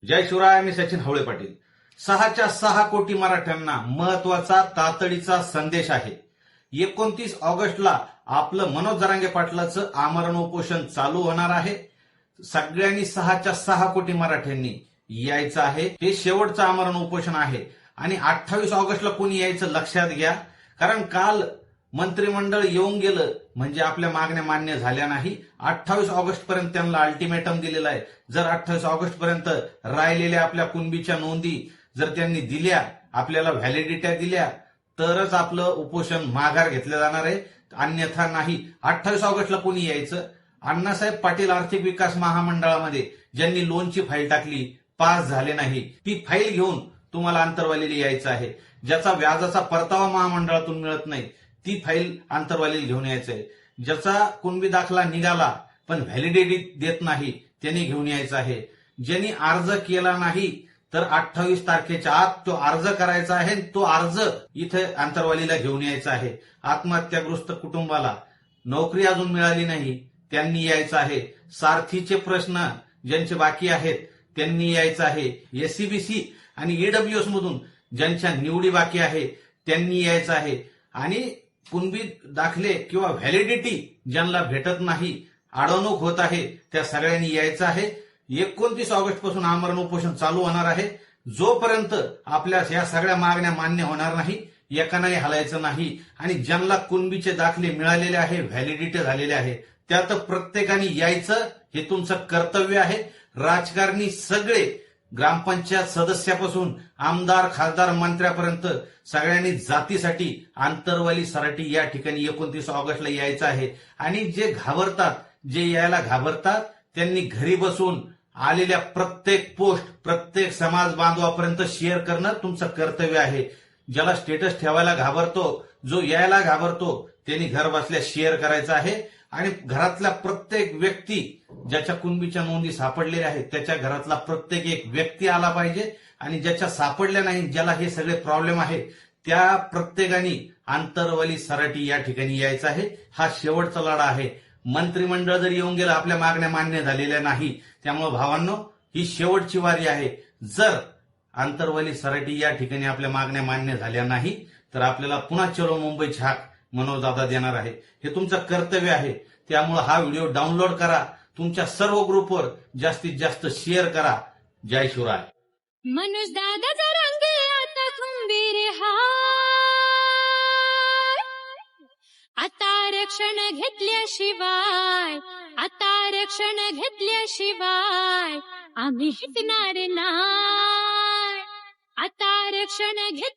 जय शिवराय. मी सचिन हवळे पाटील. 6च्या 6 कोटी मराठ्यांना महत्वाचा तातडीचा संदेश आहे. 29 ऑगस्टला आपलं मनोज जरांगे पाटलाचं आमरण उपोषण चालू होणार आहे. सगळ्यांनी 6च्या 6 कोटी मराठ्यांनी यायचं आहे. हे शेवटचं आमरण उपोषण आहे आणि 28 ऑगस्टला कोणी यायचं लक्षात घ्या. कारण काल मंत्रिमंडळ येऊन गेलं म्हणजे आपल्या मागण्या मान्य झाल्या नाही. 28 ऑगस्ट पर्यंत त्यांना अल्टिमेटम दिलेला आहे. जर 28 ऑगस्ट पर्यंत राहिलेल्या आपल्या कुणबीच्या नोंदी जर त्यांनी दिल्या, आपल्याला व्हॅलिडिटी दिल्या, तरच आपलं उपोषण माघार घेतलं जाणार आहे, अन्यथा नाही. 28 ऑगस्टला कोणी यायचं. अण्णासाहेब पाटील आर्थिक विकास महामंडळामध्ये ज्यांनी लोनची फाईल टाकली, पास झाले नाही, ती फाईल घेऊन तुम्हाला आंतरवालीला यायचं आहे. ज्याचा व्याजाचा परतावा महामंडळातून मिळत नाही, ती फाईल आंतरवालीला घेऊन यायचं आहे. ज्याचा कुणबी दाखला निघाला पण व्हॅलिडिटी देत नाही, त्यांनी घेऊन यायचं आहे. ज्यांनी अर्ज केला नाही तर 28 तारखेच्या आत तो अर्ज करायचा आहे. तो अर्ज इथे आंतरवालीला घेऊन यायचा आहे. आत्महत्याग्रस्त कुटुंबाला नोकरी अजून मिळाली नाही, त्यांनी यायचं आहे. सारथीचे प्रश्न ज्यांचे बाकी आहेत त्यांनी यायचं आहे. एससीबीसी आणि ईडब्ल्यूएस मधून ज्यांच्या निवडी बाकी आहे त्यांनी यायचं आहे. आणि कुणबी दाखले किंवा व्हॅलिडिटी ज्यांना भेटत नाही, अडवणूक होत आहे, त्या सगळ्यांनी यायचं आहे. 29 ऑगस्ट पासून आमरण उपोषण चालू होणार आहे. जोपर्यंत आपल्या या सगळ्या मागण्या मान्य होणार नाही, एकानाही हलायचं नाही. आणि ज्यांना कुणबीचे दाखले मिळालेले आहे, व्हॅलिडिटी झालेले आहे, त्यात प्रत्येकाने यायचं. हे तुमचं कर्तव्य आहे. राजकारणी सगळे, ग्रामपंचायत सदस्यापासून आमदार, खासदार, मंत्र्यापर्यंत सगळ्यांनी जातीसाठी आंतरवाली सराटी या ठिकाणी 29 ऑगस्टला यायचं आहे. आणि जे घाबरतात, जे यायला घाबरतात, त्यांनी घरी बसून आलेल्या प्रत्येक पोस्ट प्रत्येक समाज बांधवापर्यंत शेअर करणं तुमचं कर्तव्य आहे. ज्याला स्टेटस ठेवायला घाबरतो, जो यायला घाबरतो, त्यांनी घर बसल्या शेअर करायचं आहे. आणि घरातला प्रत्येक व्यक्ती, ज्याच्या कुणबीच्या नोंदी सापडलेल्या आहेत, त्याच्या घरातला प्रत्येक एक व्यक्ती आला पाहिजे. आणि ज्याच्या सापडल्या नाही, ज्याला हे सगळे प्रॉब्लेम आहे, त्या प्रत्येकाने आंतरवाली सराटी या ठिकाणी यायचं आहे. हा शेवटचा लढा आहे. मंत्रिमंडळ जर येऊन गेलं, आपल्या मागण्या मान्य झालेल्या नाही. त्यामुळे भावांनो, ही शेवटची वारी आहे. जर आंतरवाली सराटी या ठिकाणी आपल्या मागण्या मान्य झाल्या नाही तर आपल्याला पुन्हा चलो मुंबईची हाक मनोजदादा देणार आहे. हे तुमचं कर्तव्य आहे. त्यामुळे हा व्हिडिओ डाउनलोड करा, तुमच्या सर्व ग्रुपवर जास्तीत जास्त शेअर करा. जय शिवराय. मनोजदादा जरांगे आता खंबीर हाय, आता आरक्षण घेतल्याशिवाय, आता आरक्षण घेतल्याशिवाय आम्ही हटणार नाही. आता आरक्षण घेतल्या